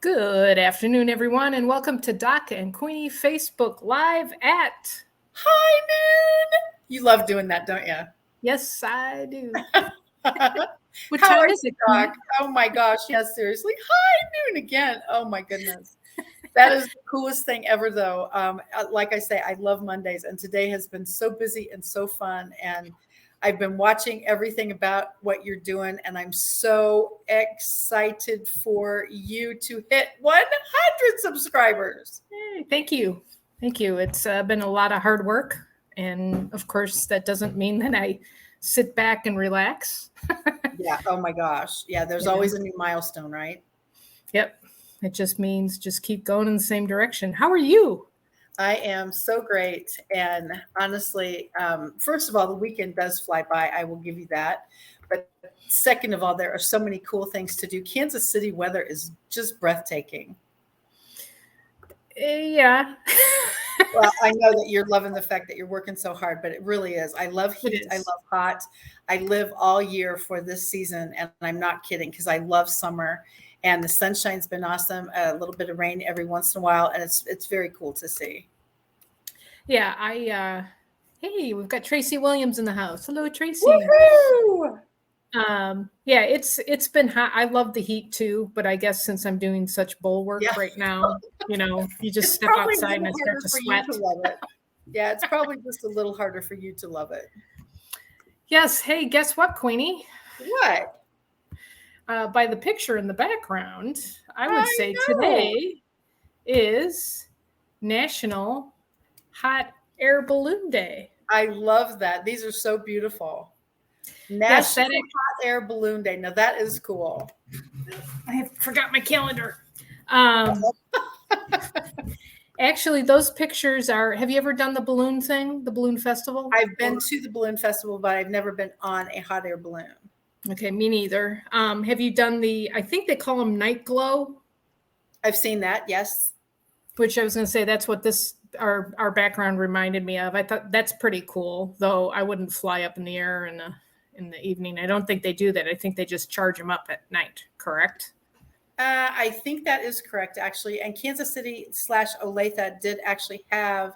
Good afternoon, everyone, and welcome to Doc and Queenie Facebook Live at. High noon. You love doing that, don't you? Yes, I do. What How time are is you, it, Queenie? Doc? Oh my gosh, yes, seriously. High noon again. Oh my goodness. That is the coolest thing ever, though. Like I say, I love Mondays, and today has been so busy and so fun. And I've been watching everything about what you're doing, and I'm so excited for you to hit 100 subscribers. Hey, thank you. Thank you. It's been a lot of hard work. And of course, that doesn't mean that I sit back and relax. Yeah. Oh my gosh. Yeah. There's You know? always a new milestone, right? Yep. It just means just keep going in the same direction. How are you? I am so great. And honestly, first of all, the weekend does fly by. I will give you that. But second of all, there are so many cool things to do. Kansas City weather is just breathtaking. Yeah. Well, I know that you're loving the fact that you're working so hard, but it really is. I love heat. I love hot. I live all year for this season, and I'm not kidding because I love summer. And the sunshine's been awesome. A little bit of rain every once in a while, and it's very cool to see. Yeah, hey, we've got Tracy Williams in the house. Hello, Tracy. Woohoo! Yeah, it's been hot. I love the heat too, but I guess since I'm doing such bull work Yeah. right now, you just It's step probably a outside and little I start harder to for sweat. you to love it. Yeah, it's probably just a little harder for you to love it. Yes. Hey, guess what, Queenie? What? By the picture in the background, I would I say know. today is National Hot Air Balloon Day. I love that. These are so beautiful. Yes, National Hot Air Balloon Day. Now that is cool. I forgot my calendar. Actually, those pictures are. Have you ever done the balloon thing, the balloon festival? I've been to the balloon festival, but I've never been on a hot air balloon. Okay, me neither. Have you done the? I think they call them night glow. I've seen that. Yes. Which I was going to say that's what this our background reminded me of. I thought that's pretty cool, though I wouldn't fly up in the air in the evening. I don't think they do that. I think they just charge them up at night. Correct? I think that is correct, actually. And Kansas City / Olathe did actually have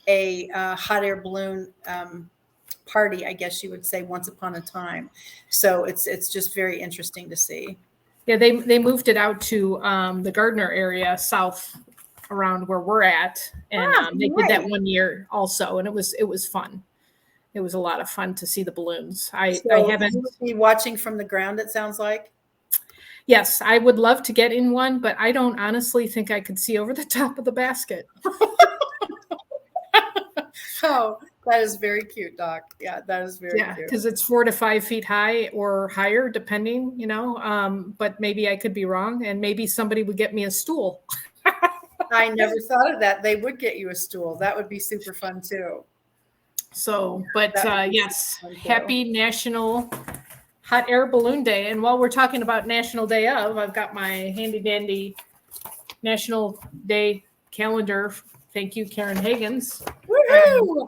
a hot air balloon party, I guess you would say, once upon a time. So it's just very interesting to see. Yeah, they moved it out to the Gardner area south around where we're at, and they did that one year also, and it was fun. It was a lot of fun to see the balloons. I haven't. You would be watching from the ground, it sounds like. Yes, I would love to get in one, but I don't honestly think I could see over the top of the basket. Oh, that is very cute, Doc. Yeah, that is very cute. Because it's 4 to 5 feet high or higher, depending, but maybe I could be wrong, and maybe somebody would get me a stool. I never thought of that. They would get you a stool. That would be super fun too. So, but yes, happy National Hot Air Balloon Day. And while we're talking about National Day of, I've got my handy dandy National Day calendar. Thank you, Karen Hagens. Woohoo!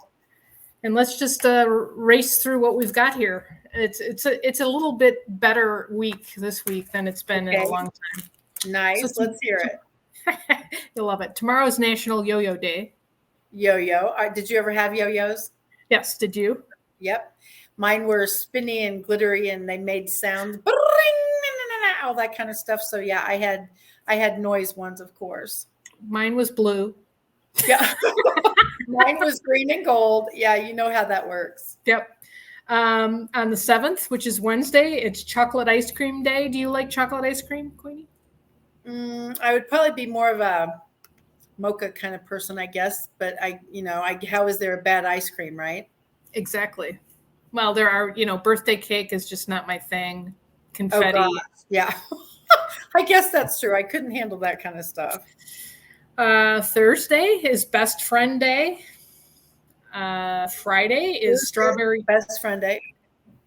And let's just race through what we've got here. It's a little bit better week this week than it's been in a long time. Nice. So let's hear it. You'll love it. Tomorrow's National Yo-Yo Day. Yo-yo. Did you ever have yo-yos? Yes. Did you? Yep. Mine were spinny and glittery, and they made sounds, all that kind of stuff. So yeah, I had noise ones, of course. Mine was blue. Yeah. Mine was green and gold. Yeah, you know how that works. Yep. On the 7th, which is Wednesday, it's Chocolate Ice Cream Day. Do you like chocolate ice cream, Queenie? I would probably be more of a mocha kind of person, I guess. But how is there a bad ice cream, right? Exactly. Well, there are, birthday cake is just not my thing. Confetti. Oh, yeah. I guess that's true. I couldn't handle that kind of stuff. Thursday is Best Friend Day. Friday is Strawberry Best Friend Day.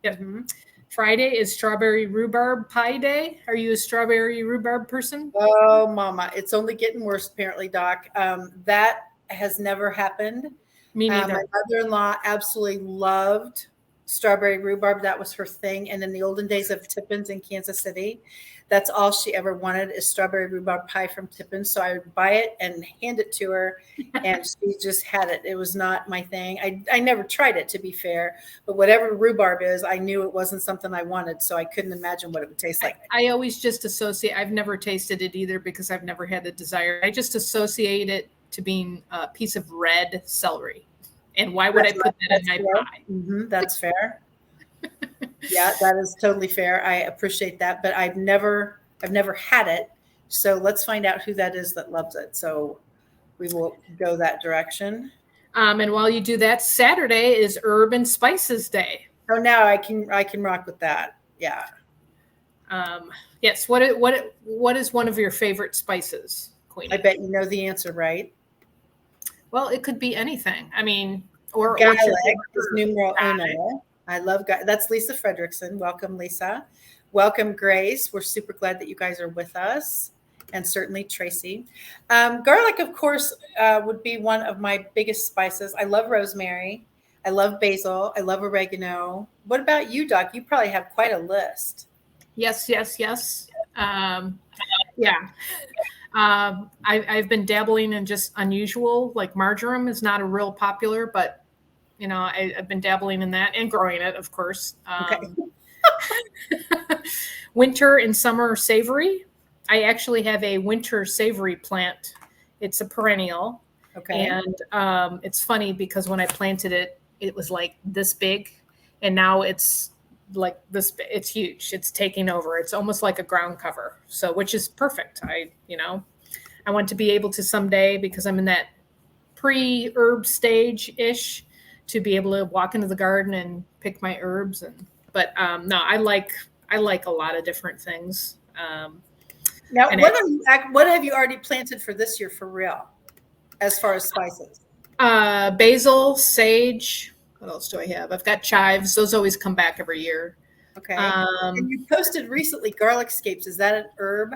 Yep. Mm-hmm. Friday is Strawberry Rhubarb Pie Day. Are you a strawberry rhubarb person? Oh, mama. It's only getting worse, apparently, Doc. That has never happened. Me neither. My mother-in-law absolutely loved strawberry rhubarb. That was her thing. And in the olden days of Tippins in Kansas City, That's all she ever wanted is strawberry rhubarb pie from Tippin. So I would buy it and hand it to her, and she just had it. It was not my thing. I never tried it, to be fair, but whatever rhubarb is, I knew it wasn't something I wanted, so I couldn't imagine what it would taste like. I always just associate, I've never tasted it either because I've never had the desire. I just associate it to being a piece of red celery. And why would I put that in my pie? Mm-hmm, that's fair. Yeah, that is totally fair. I appreciate that, but I've never had it. So let's find out who that is that loves it. So we will go that direction. And while you do that, Saturday is Herb and Spices Day. Oh, now I can rock with that. Yeah. Yes. What is one of your favorite spices, Queenie? I bet you know the answer, right? Well, it could be anything. I mean, or garlic is numero uno. I love that's Lisa Fredrickson. Welcome, Lisa. Welcome, Grace. We're super glad that you guys are with us, and certainly Tracy. Garlic, of course, would be one of my biggest spices. I love rosemary. I love basil. I love oregano. What about you, Doc? You probably have quite a list. Yes. Yeah. I've been dabbling in just unusual, like marjoram is not a real popular, but you know, I've been dabbling in that and growing it, of course. Okay. Winter and summer savory. I actually have a winter savory plant. It's a perennial. Okay. And it's funny because when I planted it, it was like this big, and now it's like this. It's huge. It's taking over. It's almost like a ground cover. So, which is perfect. I want to be able to someday, because I'm in that pre-herb stage ish, to be able to walk into the garden and pick my herbs. But no, I like a lot of different things. Now, what have you already planted for this year for real, as far as spices? Basil, sage. What else do I have? I've got chives. Those always come back every year. Okay. And you posted recently garlic scapes. Is that an herb?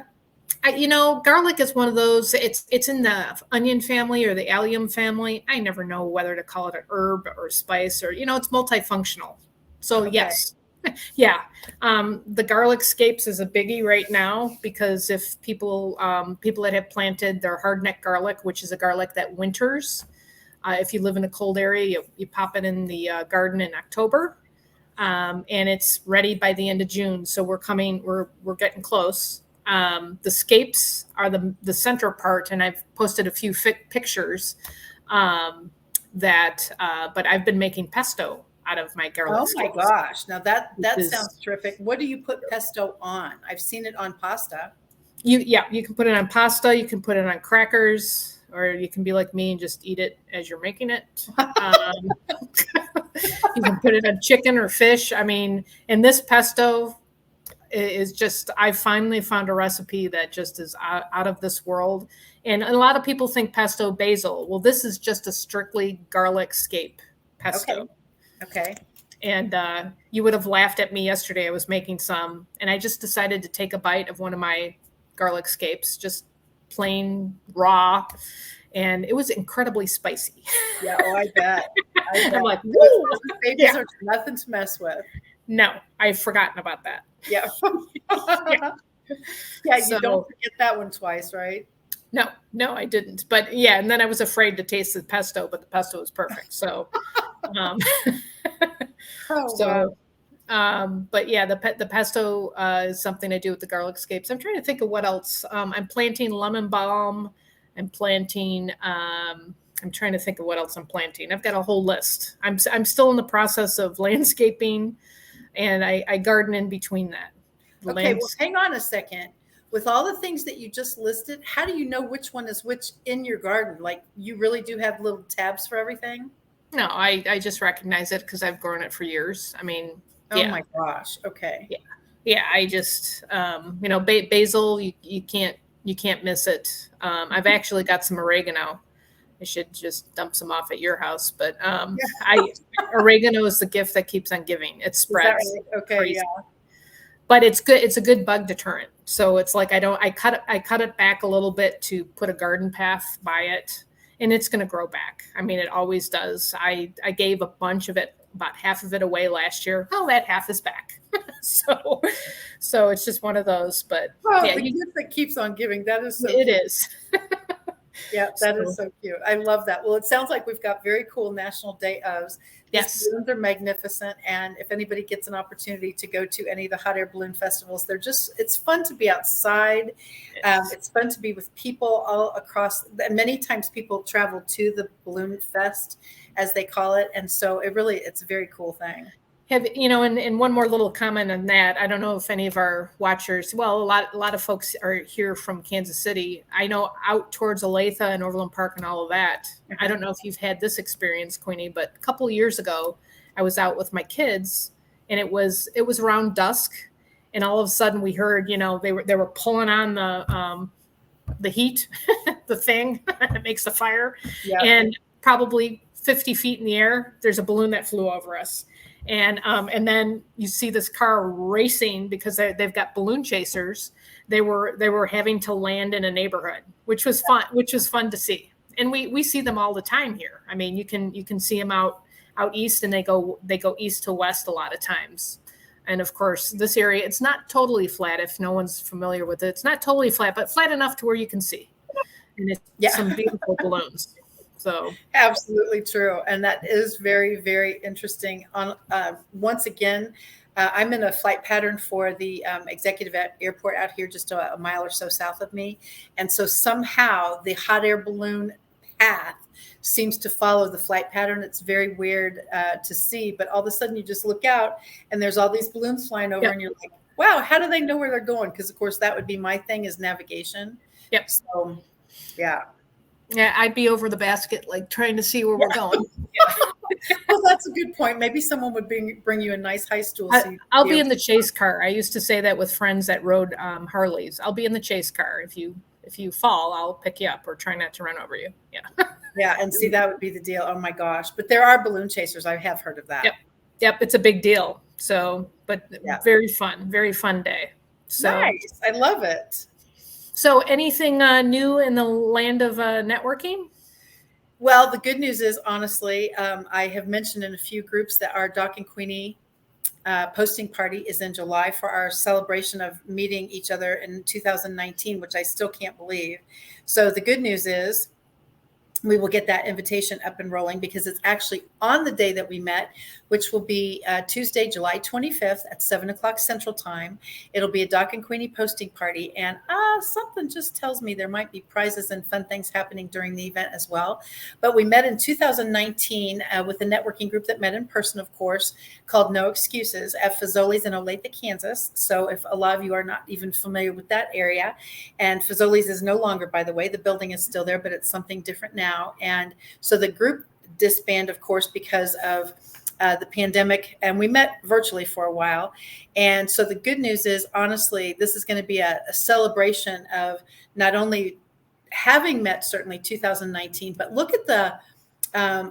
Garlic is one of those. It's in the onion family or the allium family. I never know whether to call it an herb or spice, or it's multifunctional. So okay. Yes. Yeah. The garlic scapes is a biggie right now, because if people that have planted their hardneck garlic, which is a garlic that winters, if you live in a cold area, you pop it in the garden in October, and it's ready by the end of June. So we're getting close. The scapes are the center part, and I've posted a few pictures but I've been making pesto out of my garlic. Oh my gosh. Now that sounds terrific. What do you put pesto on? I've seen it on pasta. You can put it on pasta. You can put it on crackers, or you can be like me and just eat it as you're making it. You can put it on chicken or fish. I mean, and this pesto is just, I finally found a recipe that just is out of this world. And a lot of people think pesto basil. Well, this is just a strictly garlic scape pesto. Okay. And you would have laughed at me yesterday. I was making some, and I just decided to take a bite of one of my garlic scapes, just plain raw, and it was incredibly spicy. Yeah, I bet. I'm like, woo! Babies are nothing to mess with. No, I've forgotten about that. Yeah. Yeah, you don't forget that one twice, right? No, I didn't. But yeah, and then I was afraid to taste the pesto, but the pesto was perfect. So, but yeah, the pesto is something I do with the garlic scapes. I'm trying to think of what else. I'm planting lemon balm. I'm planting. I'm trying to think of what else I'm planting. I've got a whole list. I'm still in the process of landscaping, and I garden in between that. Okay, well, hang on a second. With all the things that you just listed, how do you know which one is which in your garden? Like, you really do have little tabs for everything? No, I just recognize it because I've grown it for years. I mean, oh my gosh. Okay. Yeah. I just, basil, you can't miss it. I've actually got some oregano. I should just dump some off at your house, but oregano is the gift that keeps on giving. It spreads. Right? Okay. Crazy. Yeah. But it's good. It's a good bug deterrent. So it's like I cut it back a little bit to put a garden path by it, and it's going to grow back. I mean, it always does. I gave a bunch of it, about half of it away last year. Oh, that half is back. So it's just one of those. But Well, yeah, the gift that keeps on giving. That is so it cute. is. Yeah, that is So, so cute. I love that. Well, it sounds like we've got very cool National Day ofs. These yes. balloons are magnificent. And if anybody gets an opportunity to go to any of the hot air balloon festivals, it's fun to be outside. Yes. It's fun to be with people all across. And many times people travel to the balloon fest, as they call it. And so it's a very cool thing. And one more little comment on that. I don't know if any of our watchers, well, a lot of folks are here from Kansas City. I know out towards Olathe and Overland Park and all of that. I don't know if you've had this experience, Queenie, but a couple of years ago, I was out with my kids, and it was around dusk, and all of a sudden we heard, they were pulling on the heat, the thing that makes the fire, Yeah. and probably 50 feet in the air, there's a balloon that flew over us. And then you see this car racing because they've got balloon chasers. They were having to land in a neighborhood, which was fun to see. And we see them all the time here. I mean, you can see them out east, and they go east to west a lot of times. And of course, this area, it's not totally flat. If no one's familiar with it, it's not totally flat, but flat enough to where you can see. And it's some beautiful balloons. So absolutely true. And that is very, very interesting. Once again, I'm in a flight pattern for the executive airport out here, just a mile or so south of me. And so somehow the hot air balloon path seems to follow the flight pattern. It's very weird to see, but all of a sudden you just look out and there's all these balloons flying over, and you're like, wow, how do they know where they're going? Because of course that would be my thing, is navigation. Yep. So yeah. Yeah, I'd be over the basket, like trying to see where we're going. Well, that's a good point. Maybe someone would bring you a nice high stool. I'll be in the chase car. I used to say that with friends that rode Harleys. I'll be in the chase car. If you fall, I'll pick you up or try not to run over you. Yeah. Yeah, and see, that would be the deal. Oh my gosh! But there are balloon chasers. I have heard of that. Yep. It's a big deal. So, but very fun day. So nice. I love it. So anything new in the land of networking? Well, the good news is, honestly, I have mentioned in a few groups that our Doc and Queenie posting party is in July for our celebration of meeting each other in 2019, which I still can't believe. So the good news is we will get that invitation up and rolling, because it's actually on the day that we met, which will be Tuesday, July 25th at 7:00 Central Time. It'll be a Doc and Queenie posting party. And something just tells me there might be prizes and fun things happening during the event as well. But we met in 2019 with a networking group that met in person, of course, called No Excuses at Fazoli's in Olathe, Kansas. So if a lot of you are not even familiar with that area, and Fazoli's is no longer, by the way, the building is still there, but it's something different now. And so the group disbanded, of course, because of the pandemic, and we met virtually for a while. And so the good news is, honestly, this is going to be a celebration of not only having met certainly 2019, but look at the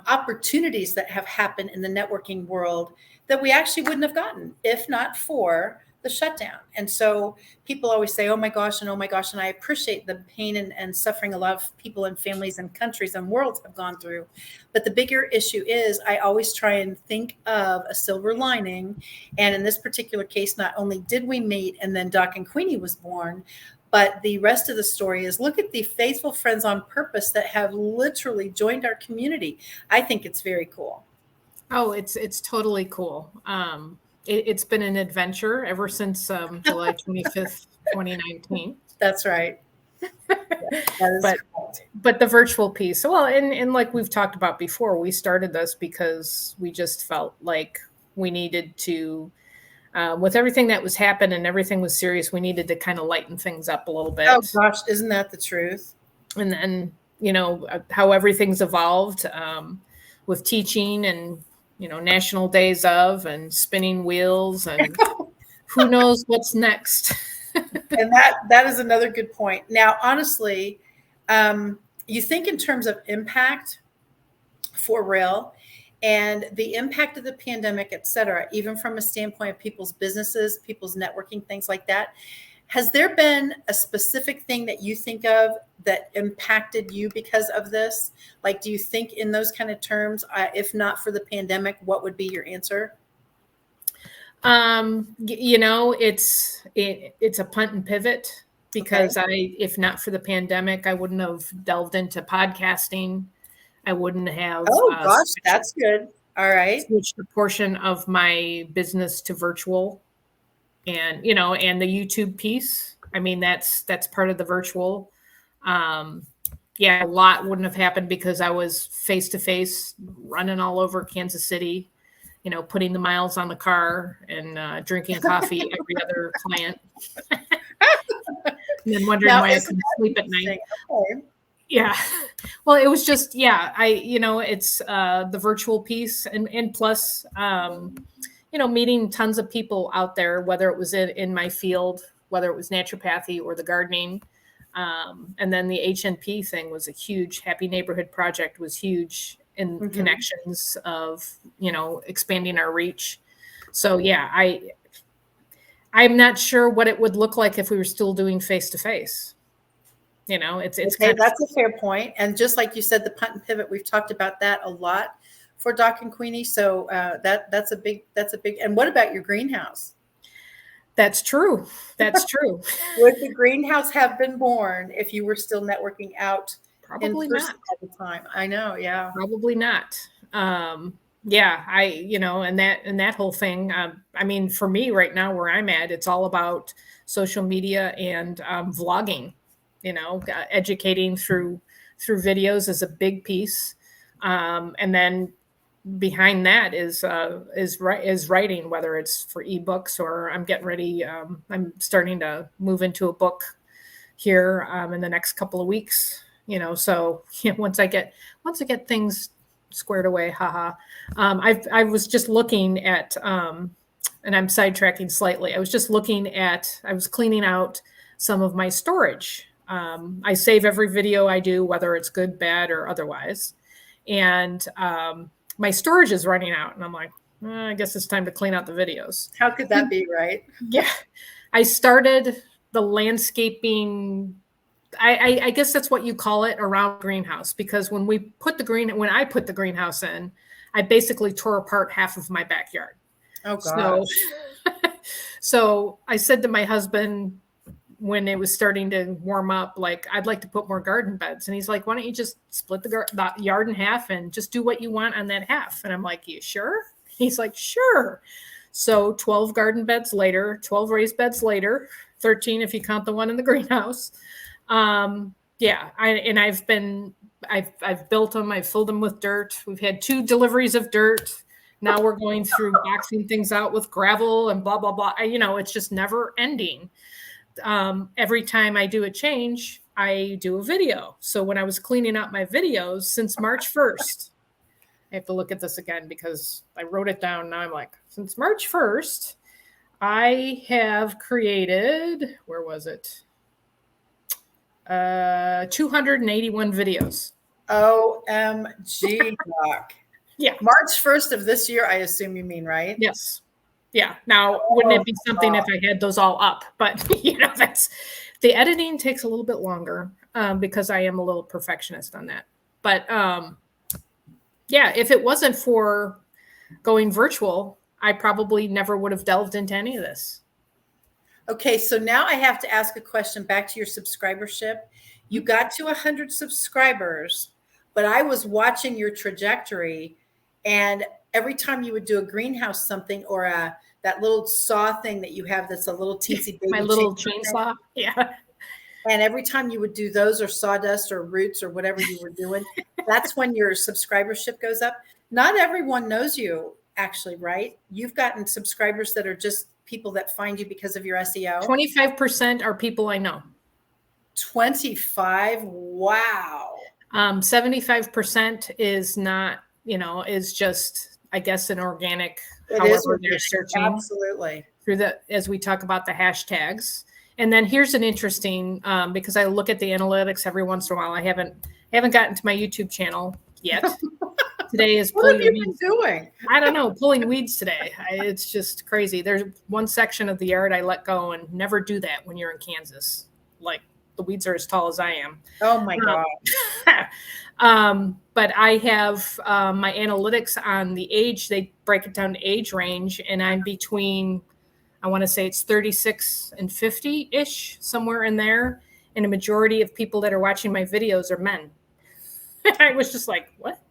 opportunities that have happened in the networking world that we actually wouldn't have gotten if not for the shutdown. And so people always say, oh my gosh, and oh my gosh. And I appreciate the pain and suffering a lot of people and families and countries and worlds have gone through. But the bigger issue is, I always try and think of a silver lining. And in this particular case, not only did we meet, and then Doc and Queenie was born, but the rest of the story is, look at the faithful friends on purpose that have literally joined our community. I think it's very cool. Oh, it's totally cool. It's been an adventure ever since July 25th, 2019. That's right. But the virtual piece. Well, and like we've talked about before, we started this because we just felt like we needed to, with everything that was happening and everything was serious, we needed to kind of lighten things up a little bit. Oh gosh, isn't that the truth? And then, how everything's evolved with teaching and, national days of and spinning wheels and who knows what's next. And that is another good point. Now, honestly, you think in terms of impact for real, and the impact of the pandemic, et cetera, even from a standpoint of people's businesses, people's networking, things like that. Has there been a specific thing that you think of that impacted you because of this? Like, do you think in those kind of terms, if not for the pandemic, what would be your answer? It's a punt and pivot because if not for the pandemic, I wouldn't have delved into podcasting. I wouldn't have Oh gosh, that's good. All right. switched a portion of my business to virtual, and and the YouTube piece. I mean, that's part of the virtual. Yeah, a lot wouldn't have happened because I was face to face running all over Kansas City, putting the miles on the car and drinking coffee every other client. And then wondering why I couldn't sleep at night. Okay. Yeah. Well, it was just, it's the virtual piece and plus, meeting tons of people out there, whether it was in my field, whether it was naturopathy or the gardening. And then the HNP thing was a huge, Happy Neighborhood Project was huge in connections of, expanding our reach. So yeah, I'm not sure what it would look like if we were still doing face-to-face. It's okay, that's a fair point. And just like you said, the punt and pivot, we've talked about that a lot for Doc and Queenie. So that's a big, and what about your greenhouse? That's true. That's true. Would the greenhouse have been born if you were still networking out? Probably not at the time. I know. Yeah. Probably not. Yeah, and that whole thing. I mean, for me right now, where I'm at, it's all about social media and vlogging. Educating through videos is a big piece, and then behind that is writing, whether it's for ebooks or I'm getting ready. I'm starting to move into a book here in the next couple of weeks. So once I get things squared away, haha. I was just looking at, and I'm sidetracking slightly. I was cleaning out some of my storage. I save every video I do, whether it's good, bad, or otherwise. And my storage is running out. And I'm like, I guess it's time to clean out the videos. How could that be, right? Yeah. I started the landscaping. I guess that's what you call it, around greenhouse, because when I put the greenhouse in, I basically tore apart half of my backyard. Oh gosh. So I said to my husband when it was starting to warm up, like, I'd like to put more garden beds. And he's like, why don't you just split the yard in half and just do what you want on that half? And I'm like, you sure? He's like, sure. So 12 garden beds later, 12 raised beds later, 13 if you count the one in the greenhouse. Yeah, I've built them. I've filled them with dirt. We've had 2 deliveries of dirt. Now we're going through boxing things out with gravel and blah, blah, blah. It's just never ending. Every time I do a change, I do a video. So when I was cleaning out my videos since March 1st, I have to look at this again because I wrote it down. Now I'm like, since March 1st, I have created, where was it? 281 videos. OMG, Doc. Yeah. March 1st of this year, I assume you mean, right? Yes. Yeah. Now, wouldn't it be something if I had those all up? But, that's the editing takes a little bit longer because I am a little perfectionist on that. But yeah, if it wasn't for going virtual, I probably never would have delved into any of this. Okay, so now I have to ask a question back to your subscribership. You got to 100 subscribers, but I was watching your trajectory, and every time you would do a greenhouse something or that little saw thing that you have that's a little teensy baby. My little chainsaw, yeah. And every time you would do those or sawdust or roots or whatever you were doing, that's when your subscribership goes up. Not everyone knows you, actually, right? You've gotten subscribers that are just people that find you because of your SEO. 25% are people I know. 25? Wow. 75% is not, is just, I guess, an organic, they're searching. Absolutely. As we talk about the hashtags. And then here's an interesting, because I look at the analytics every once in a while. I haven't gotten to my YouTube channel yet. Today is what have you been doing? I don't know, pulling weeds today. It's just crazy. There's one section of the yard I let go, and never do that when you're in Kansas. Like, the weeds are as tall as I am. Oh my God. But I have my analytics on the age. They break it down to age range, and I'm between, I want to say it's 36 and 50-ish, somewhere in there. And a majority of people that are watching my videos are men. I was just like, what?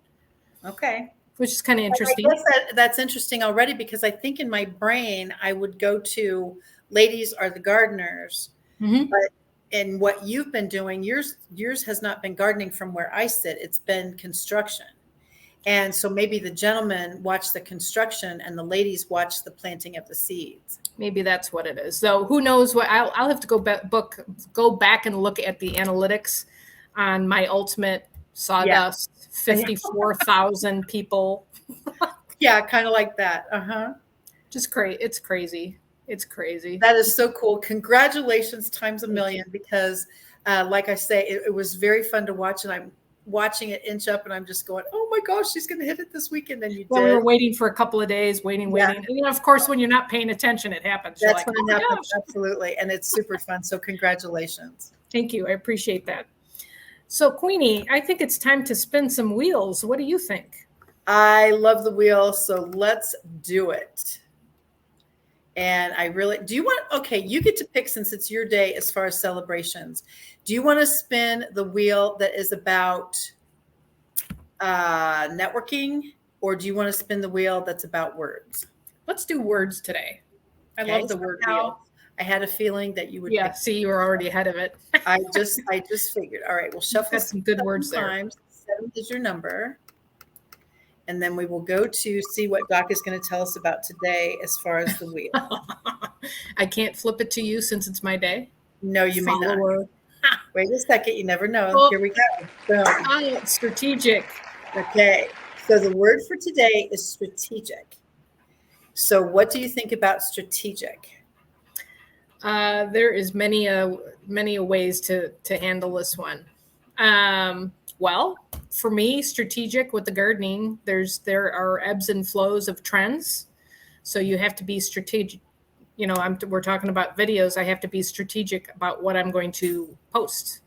Okay. Which is kind of interesting. I guess that's interesting already, because I think in my brain I would go to ladies are the gardeners. Mm-hmm. But in what you've been doing, yours has not been gardening from where I sit. It's been construction. And so maybe the gentlemen watch the construction and the ladies watch the planting of the seeds. Maybe that's what it is. So who knows what, I'll have to go back and look at the analytics on my ultimate sawdust, 54,000 people. Yeah, kind of like that. Uh-huh. Just crazy. It's crazy. It's crazy. That is so cool. Congratulations times a million, because like I say, it was very fun to watch, and I'm watching it inch up and I'm just going, oh my gosh, she's going to hit it this weekend. And you did. We were waiting for a couple of days, waiting. Yeah. And you know, of course, when you're not paying attention, it happens. That's when it happens. Absolutely. And it's super fun. So congratulations. Thank you. I appreciate that. So Queenie, I think it's time to spin some wheels. What do you think? I love the wheel. So let's do it. And I really, do you want, okay, you get to pick, since it's your day as far as celebrations. Do you want to spin the wheel that is about networking, or do you want to spin the wheel that's about words? Let's do words today. I love the word wheel. I had a feeling that you would. Yeah, see, you were already ahead of it. I just figured. All right, we'll shuffle some good words times. There. 7 is your number. And then we will go to see what Doc is going to tell us about today as far as the wheel. I can't flip it to you since it's my day. No, you may not. Wait a second. You never know. Oh. Here we go. Boom. Strategic. Okay. So the word for today is strategic. So what do you think about strategic? There is many ways to handle this one. Well, for me, strategic with the gardening, there are ebbs and flows of trends. So you have to be strategic. You know, we're talking about videos. I have to be strategic about what I'm going to post.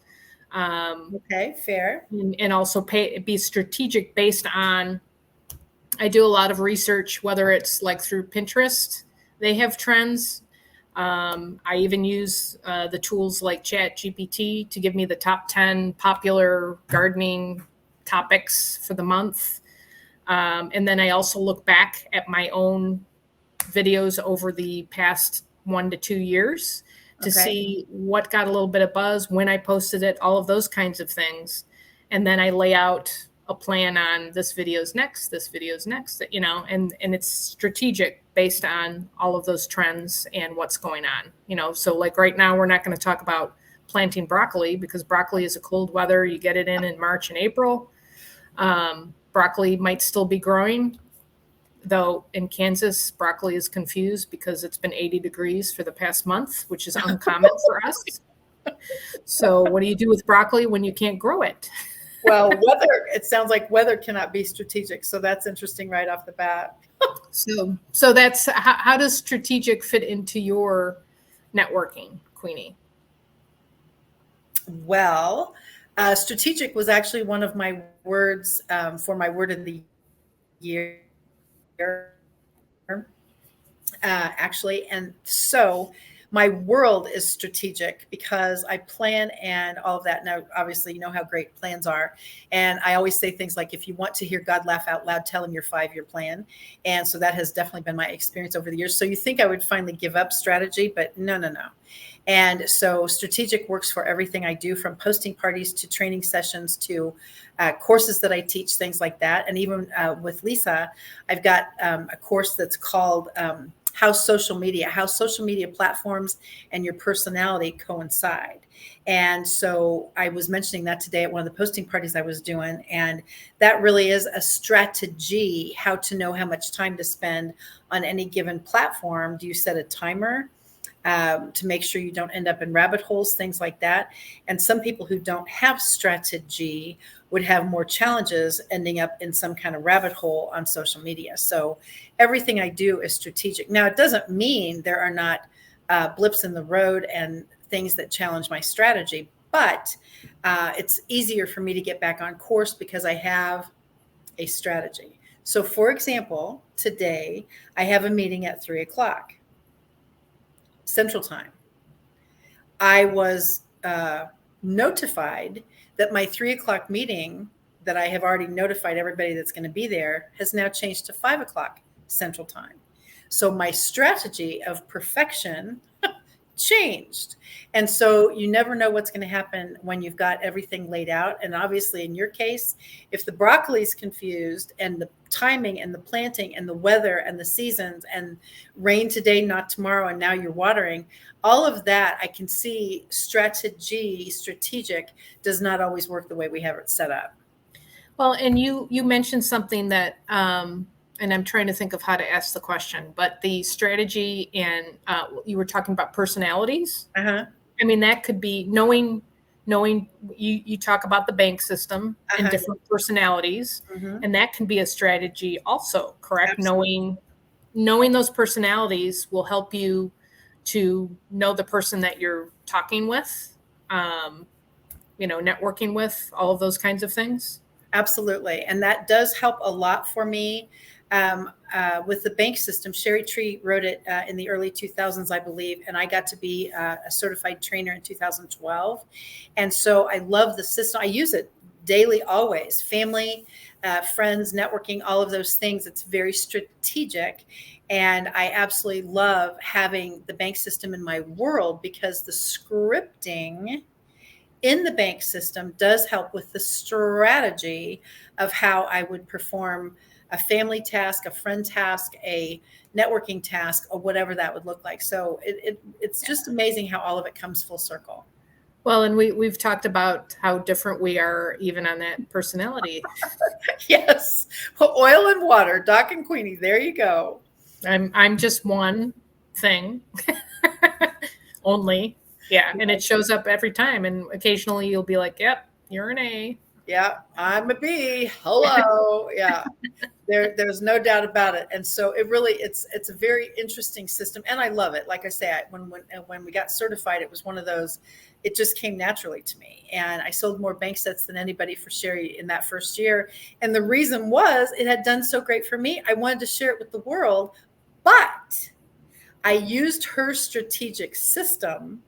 Okay, fair. And also be strategic based on, I do a lot of research, whether it's like through Pinterest, they have trends. I even use the tools like ChatGPT to give me the top 10 popular gardening topics for the month. And then I also look back at my own videos over the past 1 to 2 years to see what got a little bit of buzz, when I posted it, all of those kinds of things. And then I lay out a plan on this video's next, you know, and it's strategic based on all of those trends and what's going on, you know. So like right now, we're not going to talk about planting broccoli, because broccoli is a cold weather. You get it in March and April. Broccoli might still be growing, though in Kansas, broccoli is confused because it's been 80 degrees for the past month, which is uncommon for us. So what do you do with broccoli when you can't grow it? Well, it sounds like weather cannot be strategic. So that's interesting right off the bat. So that's, how does strategic fit into your networking, Queenie? Well, strategic was actually one of my words for my word of the year, actually. And so my world is strategic because I plan and all of that. Now, obviously, you know how great plans are. And I always say things like, if you want to hear God laugh out loud, tell him your 5-year plan. And so that has definitely been my experience over the years. So you think I would finally give up strategy, but no. And so strategic works for everything I do, from posting parties to training sessions to courses that I teach, things like that. And even with Lisa, I've got a course that's called how social media platforms and your personality coincide. And so I was mentioning that today at one of the posting parties I was doing. And that really is a strategy, how to know how much time to spend on any given platform. Do you set a timer to make sure you don't end up in rabbit holes, things like that? And some people who don't have strategy would have more challenges ending up in some kind of rabbit hole on social media. So everything I do is strategic. Now, it doesn't mean there are not blips in the road and things that challenge my strategy, But it's easier for me to get back on course because I have a strategy. So, for example, today I have a meeting at 3 o'clock Central Time. I was notified that my 3 o'clock meeting that I have already notified everybody that's going to be there has now changed to 5 o'clock Central Time. So my strategy of perfection changed. And so you never know what's going to happen when you've got everything laid out. And obviously, in your case, if the broccoli's confused and the timing and the planting and the weather and the seasons and rain today, not tomorrow, and now you're watering, all of that, I can see strategic does not always work the way we have it set up. Well, and you mentioned something that, and I'm trying to think of how to ask the question, but the strategy and you were talking about personalities. Uh-huh. I mean, that could be knowing you talk about the bank system and different personalities, and that can be a strategy also, correct? Absolutely. Knowing those personalities will help you to know the person that you're talking with, networking with, all of those kinds of things. Absolutely. And that does help a lot for me with the bank system. Sherry Tree wrote it in the early 2000s, I believe, and I got to be a certified trainer in 2012. And so I love the system. I use it daily, always. Family, friends, networking, all of those things. It's very strategic. And I absolutely love having the bank system in my world because the scripting in the bank system does help with the strategy of how I would perform a family task, a friend task, a networking task, or whatever that would look like. So it's just amazing how all of it comes full circle. Well, and we've talked about how different we are even on that personality. Yes. Well, oil and water, Doc and Queenie, there you go. I'm just one thing only. Yeah. And it shows up every time. And occasionally you'll be like, yep, you're an A. Yeah, I'm a B. Hello. Yeah. There's no doubt about it. And so it's a very interesting system. And I love it. Like I say, when we got certified, it was one of those, it just came naturally to me. And I sold more bank sets than anybody for Sherry in that first year. And the reason was it had done so great for me. I wanted to share it with the world, but I used her strategic system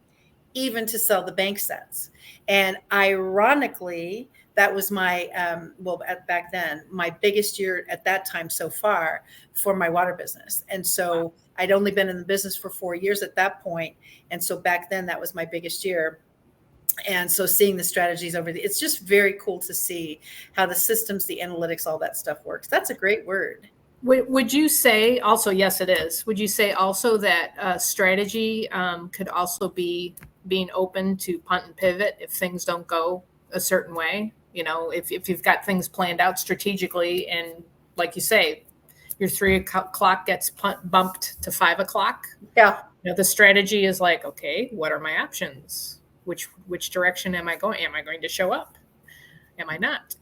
even to sell the bank sets. And ironically, that was my, back then, my biggest year at that time so far for my water business. And so I'd only been in the business for 4 years at that point. And so back then that was my biggest year. And so seeing the strategies it's just very cool to see how the systems, the analytics, all that stuff works. That's a great word. Would you say also, yes, it is. Would you say also that strategy could also be being open to punt and pivot if things don't go a certain way? If you've got things planned out strategically and like you say, your 3 o'clock gets bumped to 5 o'clock. Yeah. The strategy is like, okay, what are my options? Which direction am I going? Am I going to show up? Am I not?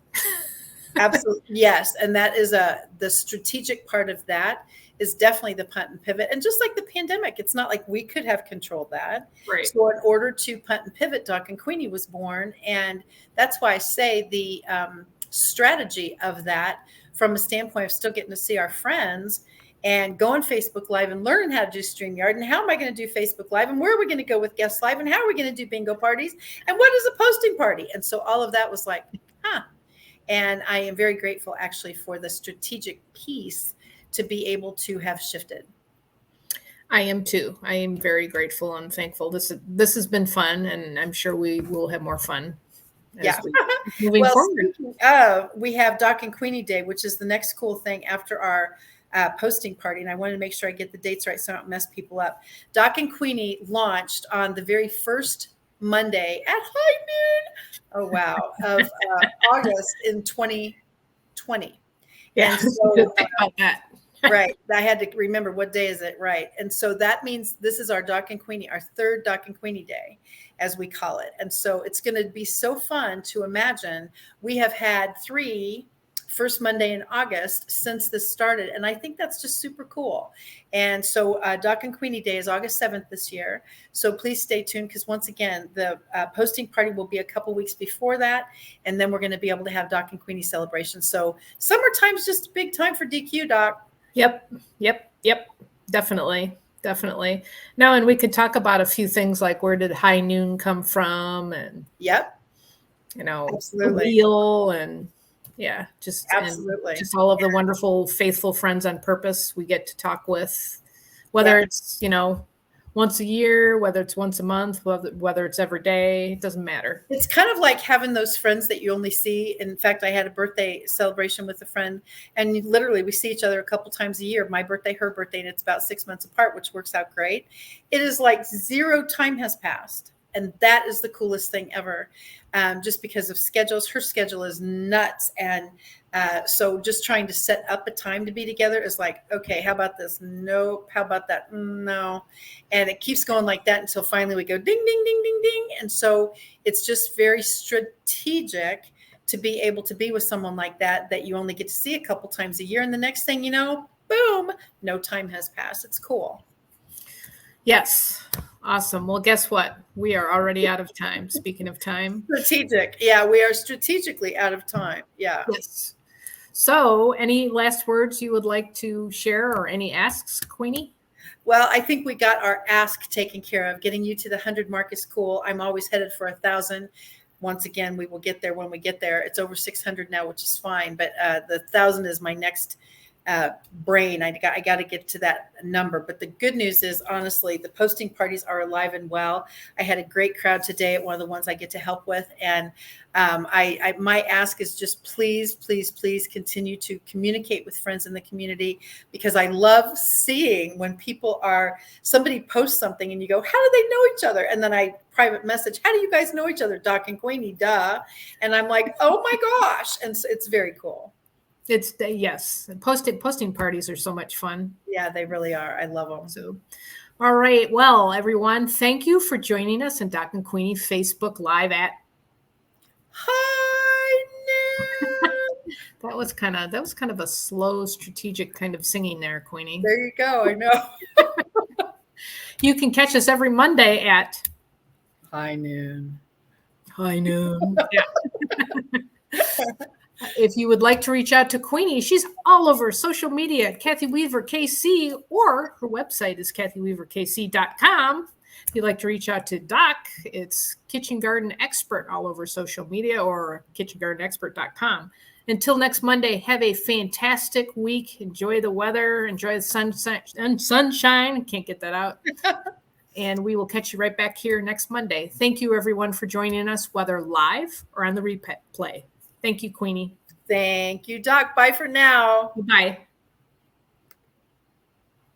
Absolutely. Yes. And that is the strategic part of that is definitely the punt and pivot. And just like the pandemic, it's not like we could have controlled that. Right. So in order to punt and pivot, Doc and Queenie was born. And that's why I say the strategy of that from a standpoint of still getting to see our friends and go on Facebook Live and learning how to do StreamYard and how am I going to do Facebook Live and where are we going to go with guest live and how are we going to do bingo parties and what is a posting party? And so all of that was like, And I am very grateful actually for the strategic piece to be able to have shifted. I am too. I am very grateful and thankful. This has been fun, and I'm sure we will have more fun. Moving forward. We have Doc and Queenie Day, which is the next cool thing after our posting party. And I wanted to make sure I get the dates right so I don't mess people up. Doc and Queenie launched on the very first Monday at high noon. Oh, wow. Of August in 2020. Yeah. And so, about that. Right. I had to remember what day is it. Right. And so that means this is our Doc and Queenie, our third Doc and Queenie Day, as we call it. And so it's going to be so fun to imagine. We have had 3 first Monday in August since this started. And I think that's just super cool. And so Doc and Queenie Day is August 7th this year. So please stay tuned, because once again, the posting party will be a couple weeks before that. And then we're going to be able to have Doc and Queenie celebration. So summertime's just a big time for DQ, Doc. Yep. Definitely. Now, and we could talk about a few things like, where did high noon come from, and Absolutely. the wheel, and just Absolutely. and just all of the wonderful, faithful friends on purpose we get to talk with, whether it's once a year, whether it's once a month, whether it's every day, it doesn't matter. It's kind of like having those friends that you only see. In fact, I had a birthday celebration with a friend, and literally we see each other a couple times a year. My birthday, her birthday, and it's about 6 months apart, which works out great. It is like zero time has passed. And that is the coolest thing ever, just because of schedules. Her schedule is nuts. And so just trying to set up a time to be together is like, okay, how about this? Nope. How about that? No. And it keeps going like that until finally we go ding, ding, ding, ding, ding. And so it's just very strategic to be able to be with someone like that you only get to see a couple times a year. And the next thing you know, boom, no time has passed. It's cool. Yes. Awesome. Well, guess what? We are already out of time. Speaking of time. Strategic. Yeah, we are strategically out of time. Yeah. Yes. So any last words you would like to share, or any asks, Queenie? Well, I think we got our ask taken care of. Getting you to the 100 mark is cool. I'm always headed for 1,000. Once again, we will get there when we get there. It's over 600 now, which is fine. But the 1,000 is my next brain. I got to get to that number. But the good news is, honestly, the posting parties are alive and well. I had a great crowd today at one of the ones I get to help with. And my ask is just please continue to communicate with friends in the community, because I love seeing when somebody posts something and you go, how do they know each other? And then I private message, how do you guys know each other? Doc and Queenie, duh. And I'm like, oh my gosh. And so it's very cool. Yes. Posting parties are so much fun. Yeah, they really are. I love them. So, all right. Well, everyone, thank you for joining us in Doc and Queenie Facebook Live at High Noon. That was kind of a slow, strategic kind of singing there, Queenie. There you go. I know. You can catch us every Monday at High Noon. Yeah. If you would like to reach out to Queenie, she's all over social media, Kathy Weaver KC, or her website is kathyweaverkc.com. If you'd like to reach out to Doc, it's Kitchen Garden Expert all over social media, or kitchengardenexpert.com. Until next Monday, have a fantastic week. Enjoy the weather. Enjoy the sunshine. Can't get that out. And we will catch you right back here next Monday. Thank you, everyone, for joining us, whether live or on the replay. Thank you, Queenie. Thank you, Doc. Bye for now. Bye.